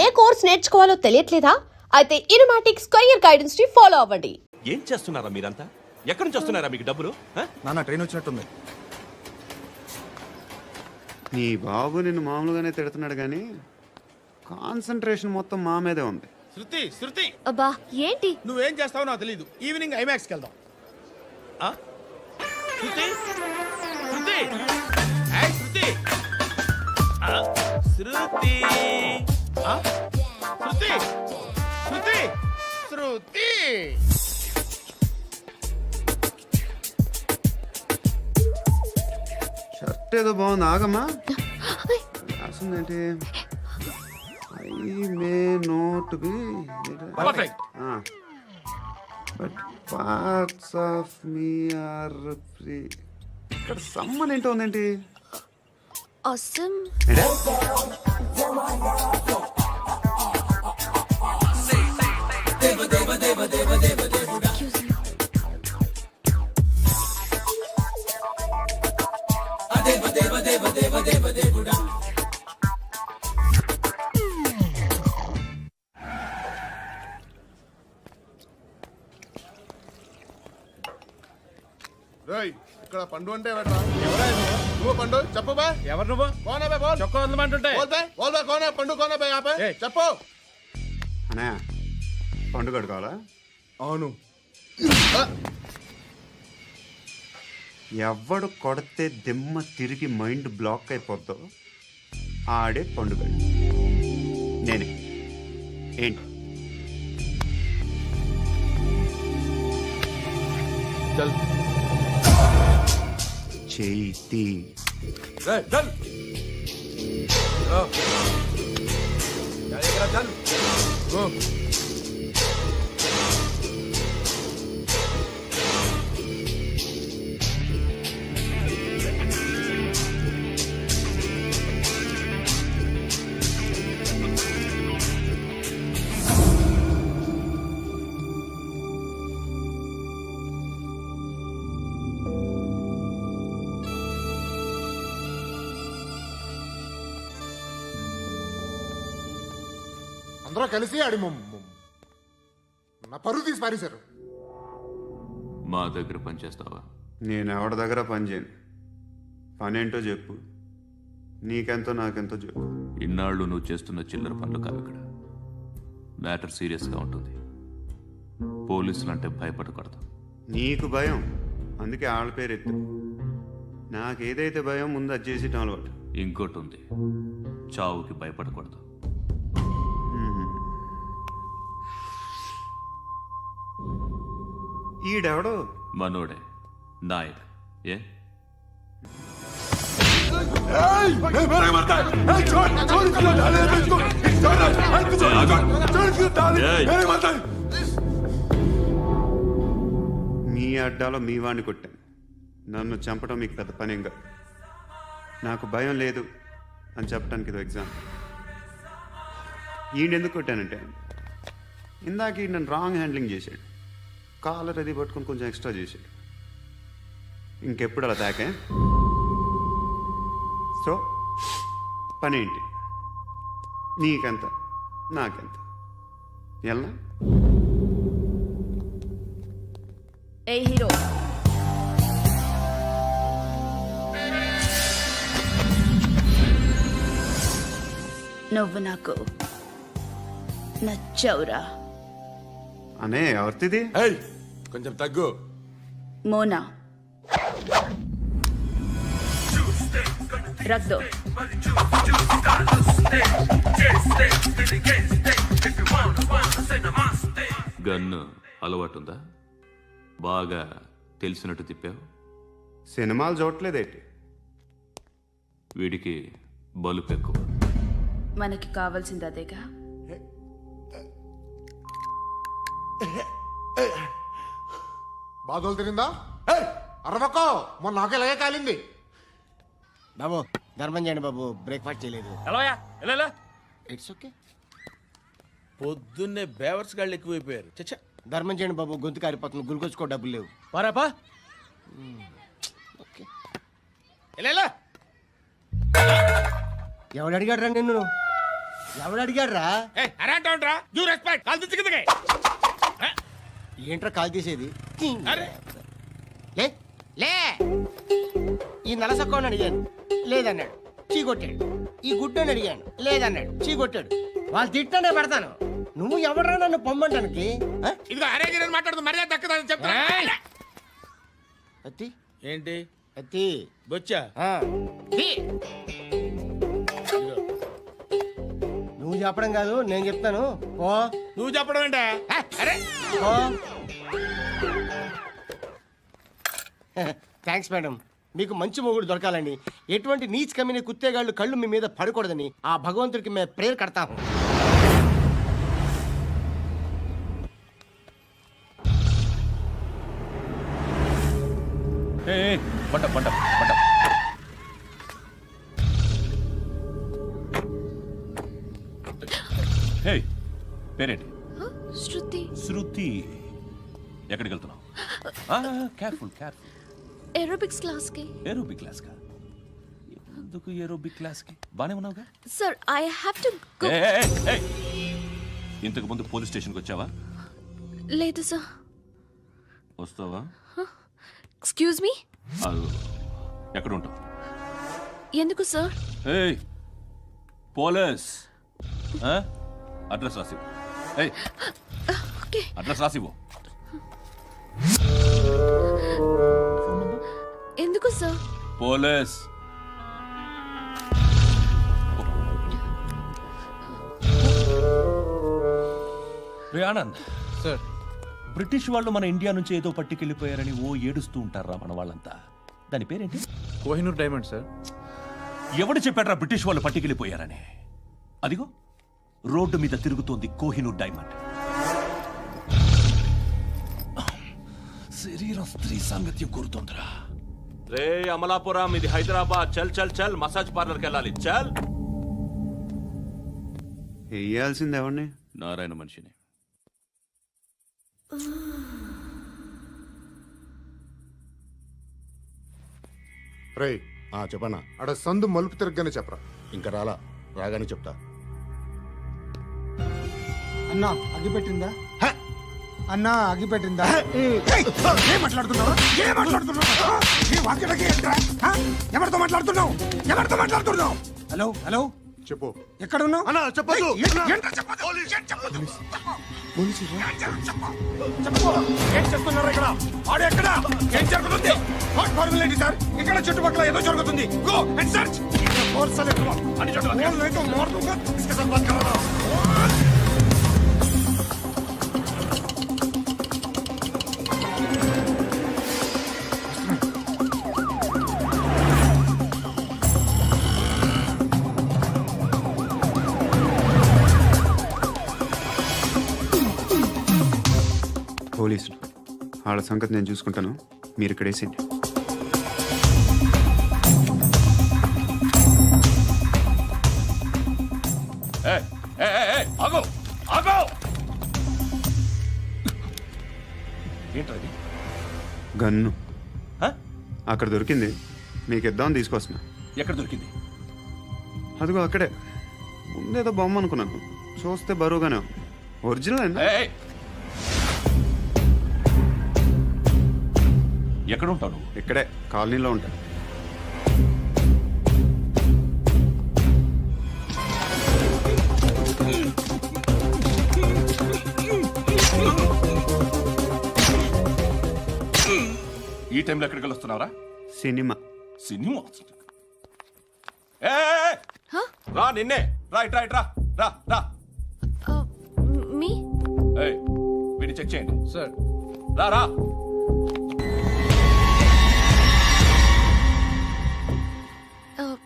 ఏ course నేర్చుకోవాలో తెలియట్లేదా? అయితే ఇనుమాటిక్ square guidance ని follow అవ్వండి. ఏం చేస్తున్నారా మీరంతా? ఎక్కడి నుంచి వస్తున్నారా మీకు డబ్బులు? నాన్న ట్రైన్ వచ్చినట్టుంది. నీ బాబు నిన్ను మామూలుగానే తిడుతున్నాడు కానీ కాన్సన్ట్రేషన్ మొత్తం మా మీదే ఉంది. శృతి అబ్బా ఏంటి? నువ్వేం చేస్తావో నాకు తెలీదు. ఈవినింగ్ ఐమాక్స్కి వెళ్దాం. శృతి శృతి ఏయ్ శృతి శృతి శృతి శృతి శృతి షర్ట్ ఏదో బాగుంది, ఆగమ్మా. రాసిందేంటి? I may not be perfect. But parts of me are free. ఇక్కడ సమ్మన్ ఏంటో ఉందేంటి? అసమ్ ఏంటే? ఇక్కడ పండు అంటే ఎవరా? నువ్వు పండు చెప్పు బా. ఎవరు నువ్వు? కోనా బే బోల్. చొక్కా వదలమంటుంటే బోల్ బే కోనా పండు కోనా బే ఆపే చెప్పు. అన్నయ్య పండుగ కావాలా? అవును. ఎవడు కొడితే దిమ్మ తిరిగి మైండ్ బ్లాక్ అయిపోద్దో ఆడే పండుగ. నేనే. ఏంటి? చల్ చేతి చల్ చల్ గో. అందరూ కలిసి ఆడి నా పరువు తీసి పారేశారు. మా దగ్గర పనిచేస్తావా? నేను ఎవరి దగ్గర పని చేయను. పనేంటో చెప్పు. నీకెంతో నాకెంతో చెప్పు. ఇన్నాళ్ళు నువ్వు చేస్తున్న చిల్లర పనులు కావు ఇక్కడ. మ్యాటర్ సీరియస్గా ఉంటుంది. పోలీసులు అంటే భయపడకూడదు. నీకు భయం, అందుకే ఆళ్ళ పేరు ఎత్తు. నాకేదైతే భయం ముందు అది చేసేటం అలవాటు. ఇంకోటి ఉంది, చావుకి భయపడకూడదు. ఈడెవడో మనోడే నాయక్. ఏ మీ అడ్డాలో మీ వాడిని కొట్టాను. నన్ను చంపడం మీకు పెద్ద పనేంగా. నాకు భయం లేదు అని చెప్పడానికి ఇది ఎగ్జాంపుల్. ఈయనెందుకు కొట్టానంటే ఇందాక ఈ నన్ను రాంగ్ హ్యాండ్లింగ్ చేశాడు. కాలర్ అది పట్టుకొని కొంచెం ఎక్స్ట్రా చేశాడు. ఇంకెప్పుడు అలా తాకే. సో పనేంటి? నీకెంత నాకెంత ఎలా? ఏ హీరో, నువ్వు నాకు నచ్చవురా. అనే ఎవరిది? కొంచెం తగ్గు. మోనా రక్ దో. గన్ను అలవాటుందా? బాగా తెలిసినట్టు తిప్పావు. సినిమాలు చూడట్లేదేంటి? వీడికి బలుపు ఎక్కువ. మనకి కావాల్సింది అదేగా. బాధలు తిరిందా? అరవకో, మొన్న నాకు ఇలాగే కాలింది. బాబు ధర్మం చేయండి బాబు, బ్రేక్ఫాస్ట్ చేయలేదు. ఎలా ఇట్స్ ఓకే. పొద్దున్నే బేవర్స్ గాళ్ళు ఎక్కువైపోయారు. చచ్చా, ధర్మం చేయండి బాబు, గొంతు కారిపోతుంది, గురికొచ్చుకో డబ్బులు లేవు. పారాపా. ఓకే. ఎలా ఎవడు అడిగాడు రా నిన్ను? ఎవడు అడిగాడు రా అరే అంటావుంట్రా యూ రెస్పెక్ట్ కాల్ తెచ్చి కిందకి ఏంట్రా కాల్ తీసేది అరే లే లే ఈ నలసక్కని అడిగాను లేదన్నాడు చీ కొట్టాడు ఈ గుడ్డని అడిగాను లేదన్నాడు చీ కొట్టాడు వాళ్ళు తిట్టానే పెడతాను నువ్వు ఎవడరా నన్ను పొమ్మంటానికి ఆ? ఇదిగో అరే గిరని మాట్లాడుతూ మర్యాద దక్కదని చెప్తా అత్తి ఏంటి అత్తి బొచ్చా ఆ. తీ. నువ్వు చెప్పడం కాదు నేను చెప్తాను ఓ నువ్వు చెప్పడం ఏంటే అరే ఓ థ్యాంక్స్ మేడం మీకు మంచి మొగుడు దొరకాలని ఎటువంటి నీచ్ కమ్మిన కుత్తేగాళ్ళు కళ్ళు మీ మీద పడకూడదని ఆ భగవంతుడికి మేము ప్రేయర్ కడతాము పంట పంట పంట హే పేరేంటి? శృతి శృతి. ఎక్కడికి వెళ్తున్నావు? Careful careful. ఏరోబిక్స్ క్లాస్ కి. ఏరోబిక్ క్లాస్ కా? ఎందుకు ఏరోబిక్ క్లాస్ కి? బానే ఉన్నావుగా? Sir I have to go. ఇంతకు ముందు పోలీస్ స్టేషన్కి వచ్చావా? లేదు సార్. వస్తావా? Excuse me. ఎక్కడ ఉంటావు? ఎందుకు సార్? ఏయ్ పోలీస్ అడ్రస్ రాసివ్వు. ఏయ్ ఓకే. అడ్రస్ రాసివ్వు. ఎందుకు సార్? పోలీస్. రే ఆనంద్ సార్ బ్రిటిష్ వాళ్ళు మన ఇండియా నుంచి ఏదో పట్టుకెళ్ళిపోయారని ఓ ఏడుస్తూ ఉంటారా మన వాళ్ళంతా. దాని పేరేంటి? Kohinoor diamond sir. ఎవడు చెప్పాడ్రా బ్రిటిష్ వాళ్ళు పట్టుకెళ్ళిపోయారని? అదిగో రోడ్డు మీద తిరుగుతోంది కోహినూర్ డైమండ్. శరీరం స్త్రీ సాంగత్యం కోరుతోందిరా. రే అమలాపురం, ఇది హైదరాబాద్. చల్ చల్ చల్, మసాజ్ పార్లర్కి వెళ్ళాలి. చల్. వేయాల్సింది ఎవరిని? నారాయణ మనిషిని. రేయ్ చెప్పనా అడ సందు మలుపు తిరగగానే చెప్పరా. ఇంకా రాగానే చెప్తా. అన్నా అగిపెట్టిందా? అన్నా అగిపెట్టిందా? ఏం మాట్లాడుతున్నావు? ఎవరితో మాట్లాడుతున్నావు? ఎవరితో మాట్లాడుతున్నావు? హలో హలో చెప్పు. ఎక్కడ ఉన్నావు? అన్నా చెప్పదు. ఏం చేస్తున్నారు ఇక్కడ? ఆడు ఎక్కడ? ఏం జరుగుతుంది? వాట్ ఫార్మల్ ఏంటి సార్? ఇక్కడ చుట్టుపక్కల ఏదో జరుగుతుంది. Go and search. और साले అని చెప్పు. नहीं तो मार दूंगा. इसके साथ बात कर रहा हूं. పోలీసులు వాళ్ళ సంగతి నేను చూసుకుంటాను, మీరు ఇక్కడ వేసేయండి. ఆగో ఆగో. ఏంటది? గన్ను హ? అక్కడ దొరికింది, మీకు ఇద్దామని తీసుకొస్తున్నా. ఎక్కడ దొరికింది? అదిగో అక్కడే. ముందేదో బొమ్మ అనుకున్నాను, చూస్తే బరువుగానే ఉంది. ఒరిజినల్ అండి. ఏయ్! ఎక్కడ ఉంటావు నువ్వు? ఇక్కడే కాలనీలో ఉంటా. ఈ టైంలో ఎక్కడికి వస్తున్నావురా? సినిమా. సినిమా? రా నిన్నే. రా ఇట్రా ఇట్రా. రా రా. మీ. ఏయ్ వీడిని చెక్ చేయండి. సార్ రా రా.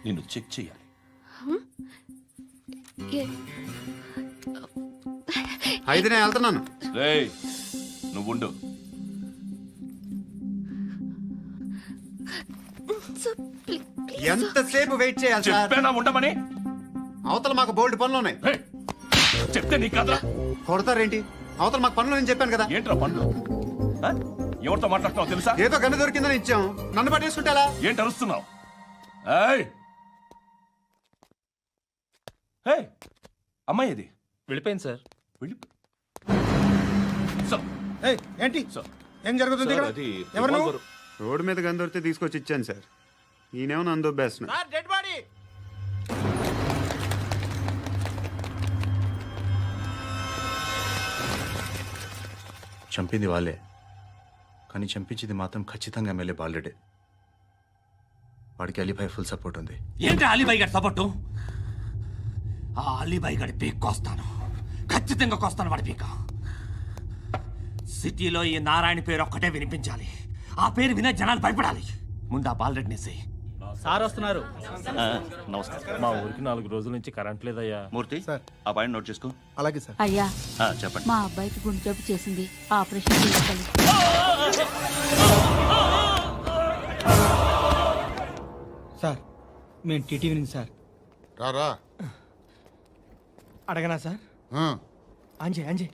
నిన్ను చెక్ చేయాలి. అయితే నేను వెళ్తున్నాను. రేయ్ నువ్వుండు. ఎంతసేపు వెయిట్ చేయాలి సార్? చెప్పేనా ఉండమని? అవతల మాకు బోల్డ్ పనులు ఉన్నాయి. ఏయ్, చెప్తే నీకు కాదురా. కొడతారేంటి? అవతల మాకు పనులు నేను చెప్పాను కదా. ఏంట్రా పండ్లు? ఆ? ఎవరితో మాట్లాడుతున్నావు తెలుసా? ఏదో గన్ను దొరికిందని ఇచ్చాం, నన్ను పట్టేసుకుంటా. ఏంటి అరుస్తున్నావు? ఏయ్! ఏయ్! అమ్మాయి ఇది వెళ్ళిపోయింది సార్. ఏయ్, ఏంటి ఏం జరుగుతుంది ఇక్కడ? అది ఎవరు నువ్వు? revolver. రోడ్డు మీద గన్ దొరికితే తీసుకొచ్చి ఇచ్చాను సార్. ఈయనేమో నన్ను దొబ్బేస్తున్నాడు. Dead body. చంపింది వాళ్ళే, కానీ చంపించింది మాత్రం ఖచ్చితంగా ఎమ్మెల్యే బాలుడే. వాడికి అలీభాయ్ ఫుల్ సపోర్ట్ ఉంది. ఏంటి అలీబాయి గారి సపోర్టు? ఆ అలీబాయి గారి పీక్ కోస్తాను, ఖచ్చితంగా కోస్తాను వాడి పీక. సిటీలో ఈ నారాయణ పేరు ఒక్కటే వినిపించాలి. ఆ పేరు వినే జనాలు భయపడాలి. ముందు ఆ బాలరెడ్డిని వేసేయ్. సార్ వస్తున్నారు. నమస్కారం. మా ఊరికి 4 రోజుల నుంచి కరెంట్ లేదయ్యా. మూర్తి, ఆ పాయింట్ నోట్ చేసుకో. అలాగే సార్. అయ్యా, చెప్పండి. మా అబ్బాయికి గుండె జబ్బు చేసింది, ఆపరేషన్ చేయాలి. సార్ మేము టీటీవీ నుంచి సార్. రారా. అడగనా సార్? అంజయ్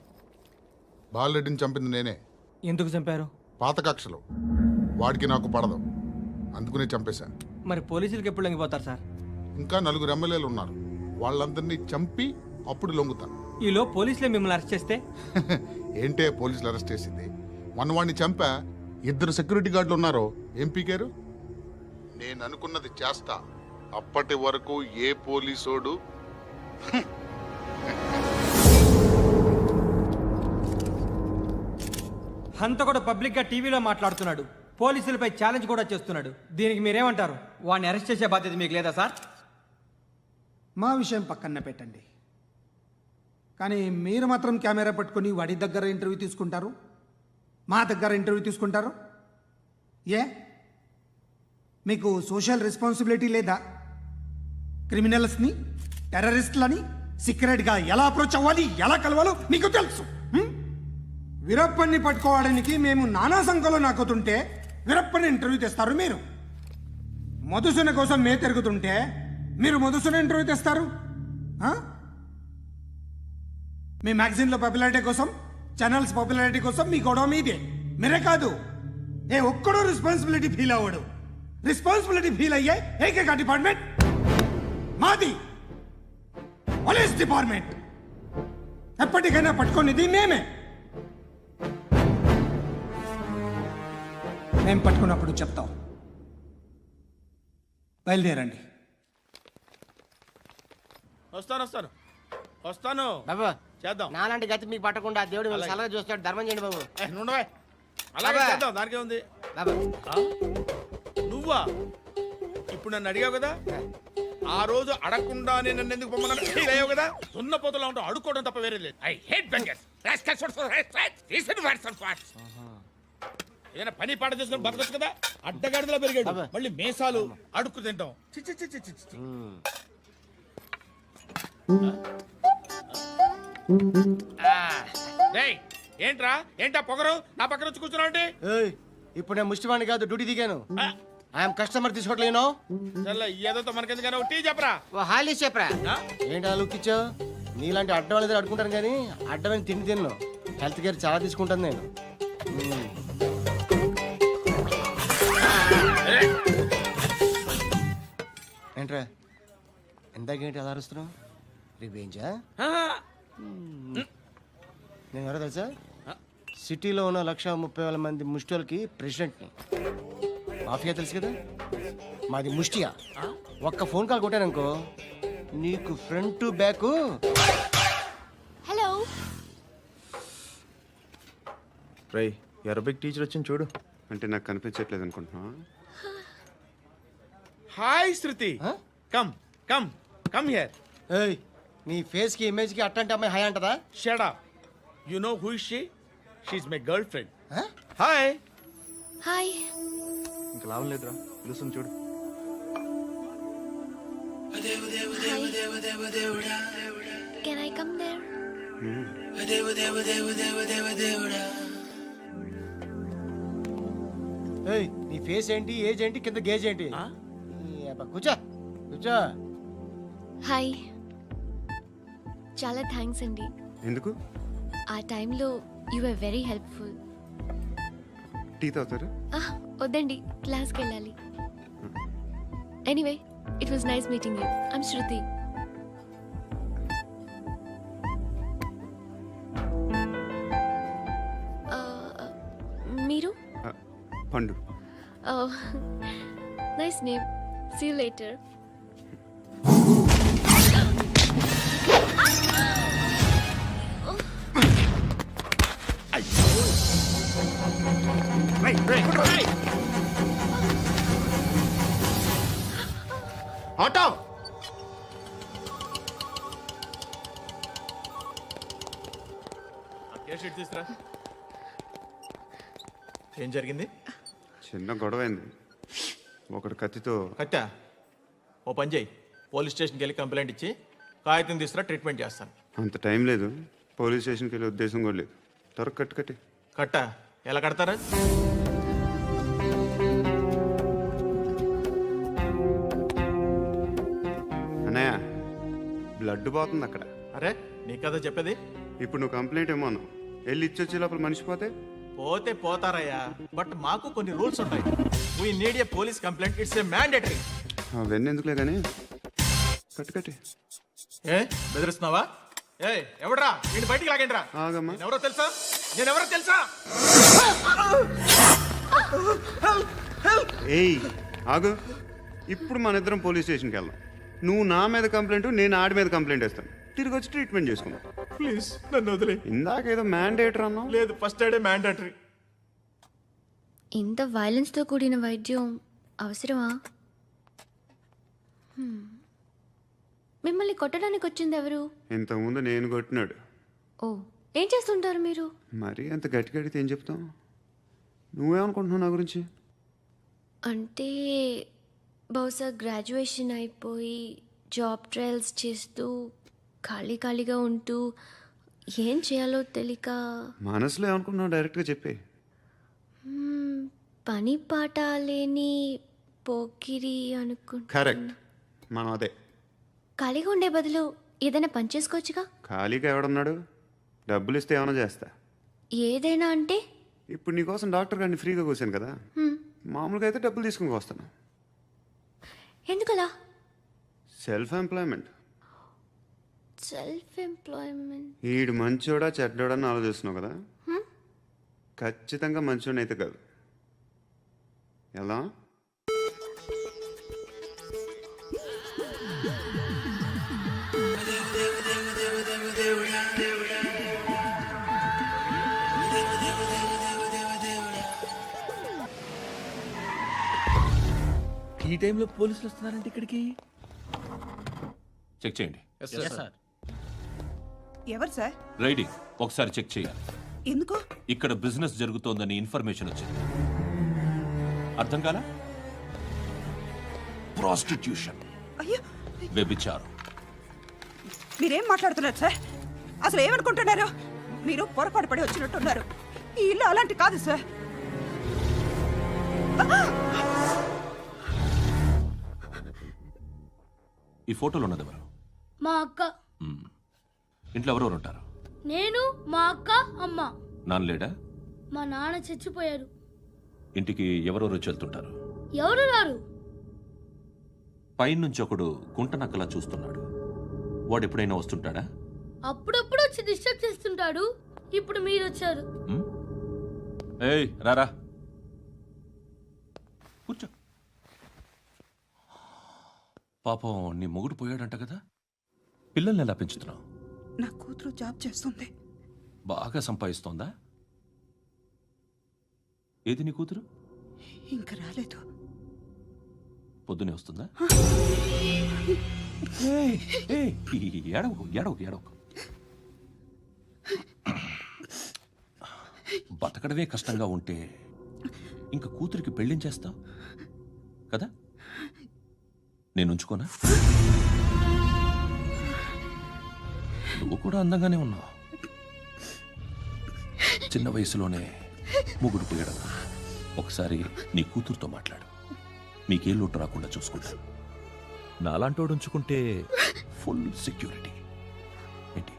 బాలరెడ్డిని చంపింది నేనే. ఎందుకు చంపారు? పాత కక్షలు. వాడికి నాకు పడదు, అందుకునే చంపేశాను. మరి పోలీసులకు ఎప్పుడు లొంగిపోతారు సార్? ఇంకా 4 ఎమ్మెల్యేలు ఉన్నారు, వాళ్ళందరినీ చంపి అప్పుడు లొంగుతాను. ఈలో పోలీసులే మిమ్మల్ని అరెస్ట్ చేస్తే? ఏంటే పోలీసులు అరెస్ట్ చేసింది? మొన్న వాడిని చంపా, 2 సెక్యూరిటీ గార్డులు ఉన్నారో ఏం పీకారు? నేను అనుకున్నది చేస్తా. అప్పటి వరకు ఏ పోలీసోడు హంతకుడు పబ్లిక్ గా టీవీలో మాట్లాడుతున్నాడు, పోలీసులపై ఛాలెంజ్ కూడా చేస్తున్నాడు. దీనికి మీరేమంటారు? వాడిని అరెస్ట్ చేసే బాధ్యత మీకు లేదా సార్? మా విషయం పక్కన పెట్టండి, కానీ మీరు మాత్రం కెమెరా పట్టుకొని వాడి దగ్గర ఇంటర్వ్యూ తీసుకుంటారు, మా దగ్గర ఇంటర్వ్యూ తీసుకుంటారు. ఏ మీకు సోషల్ రెస్పాన్సిబిలిటీ లేదా? క్రిమినల్స్ని, టెర్రరిస్టులని సీక్రెట్గా ఎలా అప్రోచ్ అవ్వాలి, ఎలా కలవాలో మీకు తెలుసు. వీరప్పన్ని పట్టుకోవడానికి మేము నానా సంఖ్యలో నాకుతుంటే వీరప్పని ఇంటర్వ్యూ తెస్తారు మీరు. మధుసూన కోసం మే తిరుగుతుంటే మీరు మధుసూన ఇంటర్వ్యూ తెస్తారు. మీ మ్యాగజైన్లో పాపులారిటీ కోసం, ఛానల్స్ పాపులారిటీ కోసం మీ గొడవ మీదే. మీరే కాదు, ఏ ఒక్కడో రెస్పాన్సిబిలిటీ ఫీల్ అవ్వడు. రెస్పాన్సిబిలిటీ ఫీల్ అయ్యే ఏకైక డిపార్ట్మెంట్ మాది, పోలీస్ డిపార్ట్మెంట్. ఎప్పటికైనా పట్టుకునేది మేమే. మేము పట్టుకున్నప్పుడు చెప్తాం. బయలుదేరండి. వస్తాను. బాబు చేద్దాం. నాలాంటి గతి మీకు పట్టకుండా దేవుడు మిమ్మల్ని సలహా చూస్తాడు. ధర్మం చేయండి బాబు. నుండవే. అలాగే అబ్బా. చేద్దాం, దానికే ఉంది. బాబు నువ్వా ఇప్పుడు నన్ను అడిగావు కదా, ఆ రోజు అడగకుండానే నన్ను ఎందుకు పొమ్మన్నాను ఫీల్ అయ్యావు కదా. సున్న పోతలో ఉంటావు, అడుక్కోవడం తప్ప వేరే లేదు. I hate bangers. ఏదైనా పని పాట చేసుకుని బతకొచ్చు కదా. అడ్డగాడిదలా పెరిగాడు, అబ్బా. మళ్ళీ మేసాలు అడుక్కు తింటాం. చి చి చి చి చి చి. రేయ్, ఏంటా పొగరు నా పక్కన వచ్చి కూర్చున్నావు అంటే? ఇప్పుడు నేను ముష్టివాణి కాదు, డ్యూటీ దిగాను. ఐఎమ్ కస్టమర్ తీసుకోవట్లేను. ఏదో మనకెందుకైనా టీ చెప్పరా. ఓ హాలీ చెప్పరా. ఏంటి అలా లుక్ ఇచ్చావు? నీలాంటి అడ్డం వాళ్ళ దగ్గర అడుకుంటాను, కానీ అడ్డమైన తిండి తిన్ను. హెల్త్ కేర్ చాలా తీసుకుంటాను నేను. ఏంట్రా ఎందాకేంటి అలా అరుస్తున్నావు? రివేంజా? నేను ఎవరో తెలుసా? సిటీలో ఉన్న 130,000 మంది ముష్టిలకి ప్రెసిడెంట్ని. మాఫియా తెలుసు కదా, మాది ముష్టియా. ఒక్క ఫోన్ కాల్ కొట్టాననుకో, నీకు ఫ్రంట్ టు బ్యాక్. హలో, రై, అరబిక్ టీచర్ వచ్చింది చూడు. అంటే నాకు కనిపించట్లేదు అనుకుంటున్నా. Hi Shruti, come come come here. ఏయ్, నీ ఫేస్ కి ఇమేజ్ కి అట్టంటే అమ్మాయి హాయ్ అంటదా? Shut up. You know who is she? She is my girlfriend. Hi. Hi. ఇంకా లాభం లేదురా, పిలుస్తుంది చూడు. Can I come there? ఏయ్, నీ ఫేస్ ఏంటి, ఏజ్ ఏంటి, కింద గేజ్ ఏంటి? కూర్చో కూర్చో. హాయ్. చాలా థ్యాంక్స్ అండి. ఎందుకు? ఆ టైంలో you are very helpful. Tea తాగుతారా? వద్దండి, క్లాస్కి వెళ్ళాలి. Anyway, it was nice meeting you. I'm Shruti. Pandu. Nice name. See you later. Auto seat తీసురా. ఏం జరిగింది? చిన్న గొడవ అయింది. ఒకడు కత్తితో. కట్టా, ఓ పని చేయి, పోలీస్ స్టేషన్కి వెళ్ళి కంప్లైంట్ ఇచ్చి కాగితం తీసుకురా, ట్రీట్మెంట్ చేస్తాను. అంత టైం లేదు, పోలీస్ స్టేషన్కి వెళ్ళే ఉద్దేశం కూడా లేదు. త్వరగా కట్టి. కట్టా ఎలా కడతారా? అన్నయ్య, బ్లడ్ పోతుంది అక్కడ. అరే నీ కదా చెప్పేది. ఇప్పుడు నువ్వు కంప్లైంట్ ఏమో అన్నావు, వెళ్ళి ఇచ్చొచ్చే లోపల మనిషి పోతే. పోతే పోతారయ్యా, బట్ మాకు కొన్ని రూల్స్ ఉంటాయి. We need a police complaint, it's a mandatory. అవన్నీ ఎందుకులే కానీ కట్టి. ఏ బెదిరిస్తున్నావా? ఏ ఎవడ్రా నేను బయటికి లాగండి రా. ఆగమ్మా. ఎవరో తెలుసా? నేనెవరో తెలుసా? ఏయ్ ఆగు, ఇప్పుడు మన ఇద్దరం పోలీస్ స్టేషన్కి వెళ్దాం. నువ్వు నా మీద కంప్లైంట్, నేను ఆడి మీద కంప్లైంట్ వేస్తాను. తిరిగి వచ్చి ట్రీట్మెంట్ చేసుకుందాం. ప్లీజ్ నన్ను వదిలే. ఇందాకేదో మ్యాండేటర్ అన్నావు. లేదు, ఫస్ట్ ఎయిడే మ్యాండేటరీ. ఇంత వైలెన్స్తో కూడిన వైద్యం అవసరమా? మిమ్మల్ని కొట్టడానికి వచ్చింది ఎవరు? ఇంతకుముందు నేను కొట్టినాడు. ఓ, ఏం చేస్తుంటారు మీరు? మరీ అంత గట్టిగా అడిగితే ఏం చెప్తాం? నువ్వేమనుకుంటున్నావు నా గురించి? అంటే బహుశా గ్రాడ్యుయేషన్ అయిపోయి జాబ్ ట్రయల్స్ చేస్తూ ఖాళీగా ఉంటూ ఏం చేయాలో తెలియక. మనసులో ఏమనుకుంటున్నావు డైరెక్ట్గా చెప్పే. పని పాట లేని పోకిరి అనుకుంటా. కరెక్ట్, మనం అదే. ఖాళీగా ఉండే బదులు ఏదైనా పని చేసుకోవచ్చుగా. ఖాళీగా ఎవడన్నాడు? డబ్బులు ఇస్తే ఏమైనా చేస్తా. ఏదైనా అంటే? ఇప్పుడు నీకోసం డాక్టర్ గారిని ఫ్రీగా కూర్చాను కదా, మామూలుగా అయితే డబ్బులు తీసుకుని వస్తాను. ఎందుకలా? Self employment. Self employment. ఈడు మంచోడా చెడ్డోడా అని ఆలోచిస్తున్నావు కదా, ఖచ్చితంగా మంచోడని అయితే కాదు. ఎలా? ఈ టైంలో పోలీసులు వస్తున్నారంటే ఇక్కడికి. చెక్ చేయండి. ఎవరు సార్? రైడింగ్ ఒకసారి చెక్ చేయాలి. ఎందుకు? ఇక్కడ బిజినెస్ జరుగుతోందని ఇన్ఫర్మేషన్ వచ్చింది. అర్థం కాలా? ప్రాస్టిట్యూషన్, అయ్యో, వ్యభిచారం. మీరేం మాట్లాడుతున్నారు సార్? అసలు ఏమనుకుంటున్నారు? మీరు పొరపాటు పడి వచ్చినట్టున్నారు. ఈ ఇల్లు అలాంటి కాదు సార్. ఈ ఫోటోలో ఉన్నది ఎవరు? మా అక్క. ఇంట్లో ఎవరెవరు ఉంటారు? నేను, మా అక్క, అమ్మ. నాన్న లేడా? మా నాన్న చచ్చిపోయారు. ఇంటికి ఎవరెవరు వచ్చి వెళ్తుంటారు? ఎవరు రారు. పైనుంచి ఒకడు గుంట నక్కలా చూస్తున్నాడు. వాడు ఎప్పుడైనా వస్తుంటాడా? అప్పుడప్పుడు వచ్చి డిస్టర్బ్ చేస్తుంటాడు. ఇప్పుడు మీరు వచ్చారు. ఏయ్ రారా, కూర్చో. పాపం నీ మొగుడు పోయాడంట కదా, పిల్లల్ని ఎలా పెంచుతున్నావు? నా కూతురు జాబ్ చేస్తుంది. బాగా సంపాదిస్తోందా? ఏది నీ కూతురు? ఇంకా రాలేదు. పొద్దునే వస్తుందా? ఏడవకు ఏడవకు ఏడవకు. బతకడమే కష్టంగా ఉంటే ఇంకా కూతురికి పెళ్ళించేస్తావు కదా? నేను ఉంచుకోనా? నువ్వు కూడా అందంగానే ఉన్నావు. చిన్న వయసులోనే ముగుడు పోయడం. ఒకసారి నీ కూతురుతో మాట్లాడు, మీకే లోటు రాకుండా చూసుకుంటాను. నాలాంటోడు ఉంచుకుంటే ఫుల్ సెక్యూరిటీ. ఏంటి?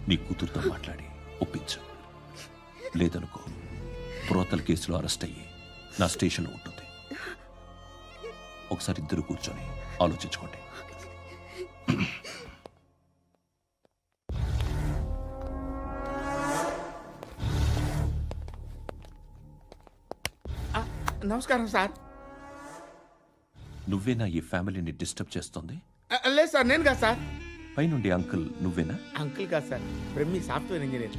నీ కూతురుతో మాట్లాడి ఒప్పించు. లేదనుకో, ప్రోతల్ కేసులో అరెస్ట్ అయ్యి నా స్టేషన్లో ఉంటుంది. ఒకసారి ఇద్దరు కూర్చొని ఆలోచించుకోండి. నమస్కారం సార్. నువ్వేనా ఈ ఫ్యామిలీని డిస్టర్బ్ చేస్తుంది? లేదు సార్, నేను కాదు సార్. పైనుండి అంకుల్ నువ్వేనా? అంకుల్ కాదు సార్, బ్రహ్మి సాఫ్ట్వేర్ ఇంజనీర్.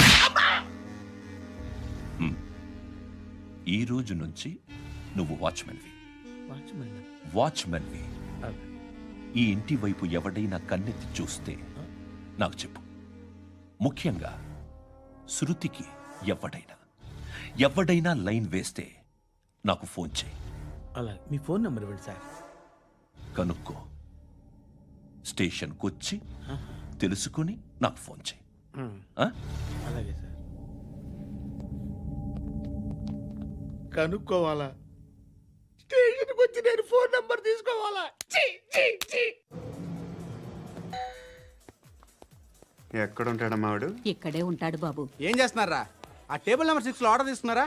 ఈ రోజు నుంచి నువ్వు వాచ్మెన్వి. వాచ్మెన్. వాచ్మెన్వి. ఈ ఇంటి వైపు ఎవడైనా కన్నెత్తి చూస్తే నాకు చెప్పు. ముఖ్యంగా శృతికి ఎవడైనా లైన్ వేస్తే నాకు ఫోన్ చేయి. అలా మీ ఫోన్ నెంబర్ ఇవ్వండి సార్. కనుక్కో, స్టేషన్కి వచ్చి తెలుసుకుని నాకు ఫోన్ చేయి. ఆ? అలాగే సార్. కనుక్కోవాలా? స్టేషన్కి వచ్చి నేను ఫోన్ నంబర్ తీసుకోవాలా? ఛీ, ఛీ, ఛీ. ఎక్కడ ఉంటాడమ్మా వాడు? ఇక్కడే ఉంటాడు బాబు. ఏం చేస్తున్నారా? ఆ టేబుల్ నెంబర్ 6 లో ఆర్డర్ తీసుకున్నారా?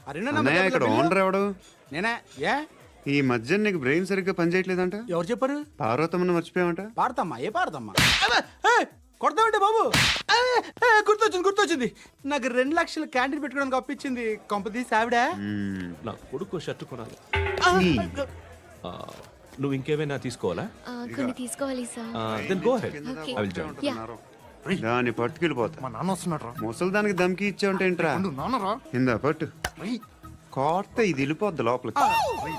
ఆ రెండో నెంబర్ అన్నయ్య, ఇక్కడ టేబుల్ ఓనర్ ఎవడు? నేనే. ఏ ఈ మధ్య నీకు బ్రెయిన్ సరిగ్గా పనిచేయట్లేదంట. ఎవరు చెప్పారు? పార్వతమ్మను మర్చిపోయావంట. పాడతామ్మా? ఏ పాడతామ్మా? కొడతామంటే బాబు. గుర్తొచ్చింది. నాకు 2 లక్షలు క్యాంటీన్ పెట్టుకోవడానికి అప్పించింది కొంపదీసి ఆవిడ. నా కొడుకు షర్ట్ కొనాలి. నువ్వు ఇంకేమైనా తీసుకోవాలా? కొన్ని తీసుకోవాలి sir. Then go ahead. Okay. I will join. దాన్ని పట్టుకెళ్ళిపోతా. మా నాన్న వస్తున్నాడు రా. ముసలి దానికి దమ్కి ఇచ్చావుంటేంట్రా? నాన్నరా. ఇందా పట్టు. కోర్త ఇది వెళ్ళిపోద్ది లోపలికి.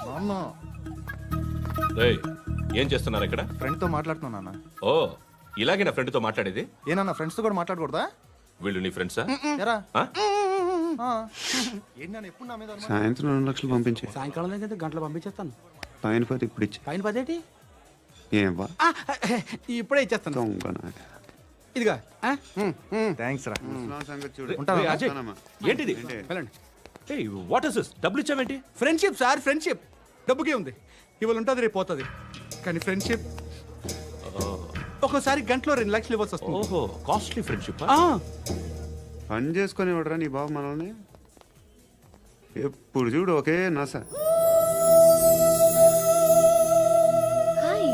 నాన్న రేయ్, ఏం చేస్తున్నారు ఇక్కడ? ఫ్రెండ్ తో మాట్లాడుతున్నా నాన్న. ఓ, ఇలాగే నా ఫ్రెండ్తో మాట్లాడేది? ఏనన్నా ఫ్రెండ్స్ తో కూడా మాట్లాడకూడదా? వీళ్ళు నీ ఫ్రెండ్సా? ఎరా ఆ? ఏంటి నాన్న ఎప్పుడు నా మీద అనుమానం? సాయంత్రం 2 లక్షలు పంపించే. సాయంకాలం దగ్గర గంటలు పంపించేస్తాను. పైన 10 ఇప్పుడు ఇచ్చే. పైన 10 ఏం వా ఇప్పుడే ఇచ్చేస్తాను. దొంగనా. ఇదిగా థ్యాంక్స్ రా. ముసలాం సంగతి చూడు. రేయ్, అజయ్, ఉంటానమ్మా. ఏంటిది? వెళ్ళండి. ఏయ్, వాట్ ఇస్ దిస్? డబ్బులు ఇచ్చావేంటి? Friendship sir, friendship. డబ్బుకే ఉంది. ఇవాళ ఉంటుంది, రేపు పోతుంది. కానీ ఫ్రెండ్షిప్ ఒక్కోసారి గంటలో 2 లక్షలు ఇవ్వాల్సి వస్తుంది. ఓహో, కాస్ట్లీ ఫ్రెండ్షిప్. పని చేసుకొని ఇవ్వడరా నీ బాబు మనల్ని. ఎప్పుడు చూడు ఒకే నస. హాయ్.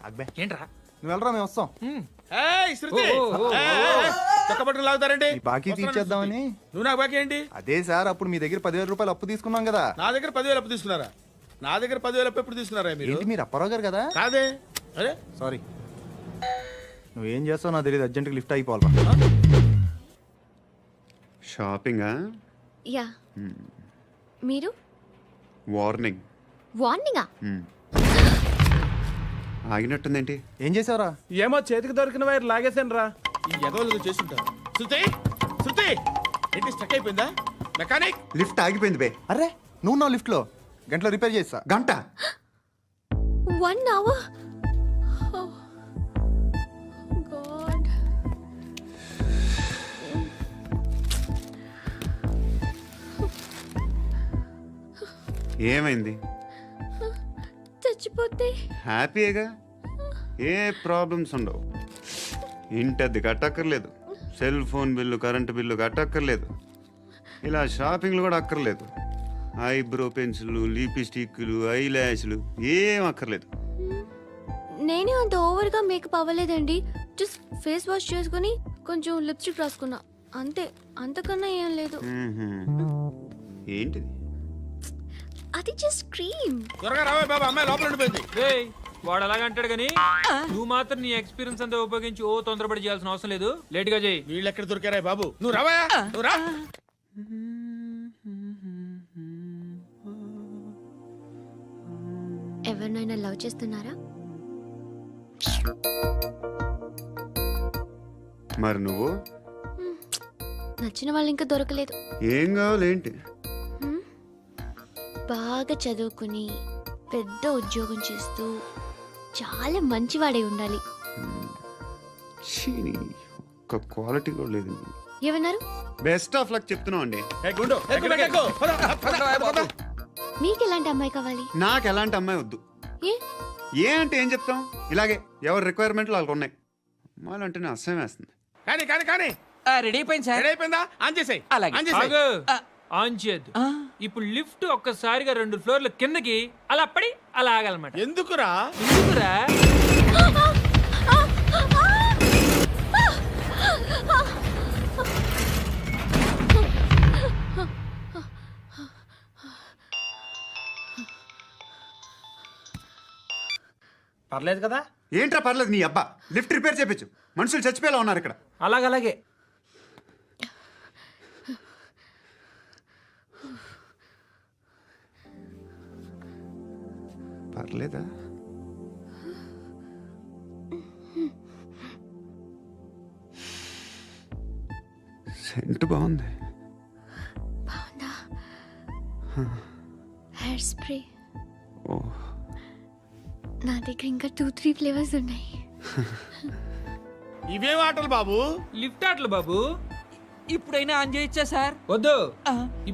అక్బే ఏంట్రా? నువ్వు వెళ్ళరా, మేము వస్తాం. ఏయ్, శృతి. ఏయ్, చొక్కా పట్టుకుని లాగుతారండి? బాకీ తీర్చేద్దామని. నువ్వు నాకు బాకీ ఏంటి? అదే సార్, అప్పుడు మీ దగ్గర 10,000 రూపాయలు అప్పు తీసుకున్నాం కదా. నా దగ్గర 10,000 అప్పు తీసుకున్నారా? నా దగ్గర 10,000 అప్పు ఎప్పుడు తీసుకున్నారా మీరు? ఏంటి మీరు అప్పారావు గారు కదా? కాదే. అరే సారీ. నువ్వేం చేస్తావు నాకు తెలియదు, అర్జెంట్గా లిఫ్ట్ అయిపోవాలరా. షాపింగా? యా. మీరు? వార్నింగ్. వార్నింగా? ఆగినట్టుందేంటి? ఏం చేసావురా? ఏమో, చేతికి దొరికిన వైర్ లాగేసాను రా. ఈ ఎదవలు చేస్తుంటారు. శృతి, శృతి, ఏంటి స్టక్ అయిపోయిందా? మెకానిక్. లిఫ్ట్ ఆగిపోయింది బే. అరే నువ్వు నా లిఫ్ట్ లో గంటలో రిపేర్ చేస్తా. గంట? 1 hour? Oh. God. ఏమైంది? చచ్చిపోతే? హ్యాపీగా, ఏ ప్రాబ్లమ్స్ ఉండవు. ఇంటి అద్దె కట్టక్కర్లేదు, cell phone bill, current bill కట్టక్కర్లేదు, ఇలా షాపింగ్లు కూడా అక్కర్లేదు. ఐబ్రో పెన్సిల్లు, లిప్స్టిక్లు, ఐ ల్యాష్లు ఏం అక్కర్లేదు. నేనే అంత ఓవర్గా మేకప్ అవ్వలేదండి. జస్ట్ ఫేస్ వాష్ చేసుకుని కొంచెం లిప్స్టిక్ రాసుకున్నా అంతే. అంతకన్నా ఏం లేదు. ఏంటిది? అది జస్ట్ క్రీమ్. త్వరగా రావే బాబా, అమ్మాయి లోపల ఉండిపోయింది. వాడు అలాగంటాడు కానీ నువ్వు మాత్రం నీ ఎక్స్పీరియన్స్ అంతా ఉపయోగించి తొందరపడి చేయాల్సిన అవసరం లేదు. లేట్ గా చేయి. వీళ్ళు ఎక్కడ దొరికారా బాబు? నువ్వు రావా, నువ్వు రా. ఎవరినైనా లవ్ చేస్తున్నారా? మరి నువ్వు? నచ్చిన వాళ్ళు ఇంకా దొరకలేదు. ఏం కావాలేంటి? బాగా చదువుకుని పెద్ద ఉద్యోగం చేస్తూ చాలా మంచివాడై ఉండాలి. ఒక్క క్వాలిటీ కూడా లేదు. ఏమన్నారు? బెస్ట్ ఆఫ్ లక్ చెప్తున్నావు అండి. మీకు ఎలాంటి అమ్మాయి కావాలి? నాకు ఎలాంటి అమ్మాయి వద్దు. ఏ అంటే ఏం చెప్తాం, ఇలాగే ఎవరి రిక్వైర్మెంట్లు వాళ్ళకు ఉన్నాయి. అమ్మాయిలు అంటేనే అసహ్యం వేస్తుంది. కానీ కానీ కానీ రెడీ అయిపోయింది సార్. రెడీ అయిపోయిందా? ఆన్ చేసేయ్. ఆన్ చేసేయ్. ఆన్ చేయద్దు. ఇప్పుడు లిఫ్ట్ ఒక్కసారిగా 2 ఫ్లోర్ల కిందకి అలా పడి అలా ఆగాలన్నమాట. ఎందుకురా? ఎందుకురా? పర్లేదు కదా. ఏంట్రా పర్లేదు నీ అబ్బా, లిఫ్ట్ రిపేర్ చేయించు. మనుషులు చచ్చిపోయేలా ఉన్నారు ఇక్కడ. అలాగే పర్లేదా? సెంట్ బాగుంది. బాగుందా? Hair spray. ఓ, నా దగ్గర ఇంకా 2-3 ఫ్లేవర్స్ ఉన్నాయి. ఇవేం ఆటలు బాబు? లిఫ్ట్ ఆటలు బాబు. ఇప్పుడైనా ఆన్ చేయొచ్చా సార్? వద్దు,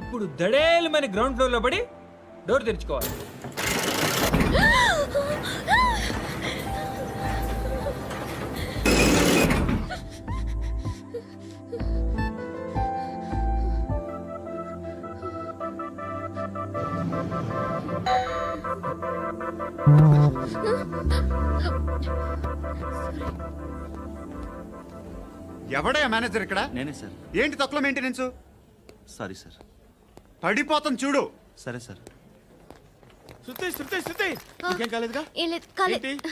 ఇప్పుడు దడేలు మన గ్రౌండ్ ఫ్లోర్ లో పడి డోర్ తెరుచుకోవాలి. ఎవడయ్యా మేనేజర్ ఇక్కడ? నేనే సార్. ఏంటి తక్కువ మెయింటెనెన్స్? Sorry sir. పడిపోతాం చూడు. సరే సార్. శృతి ఇంకేం కాలేదుగా? ఏం లేదు, కాలేదు. ఏంటి?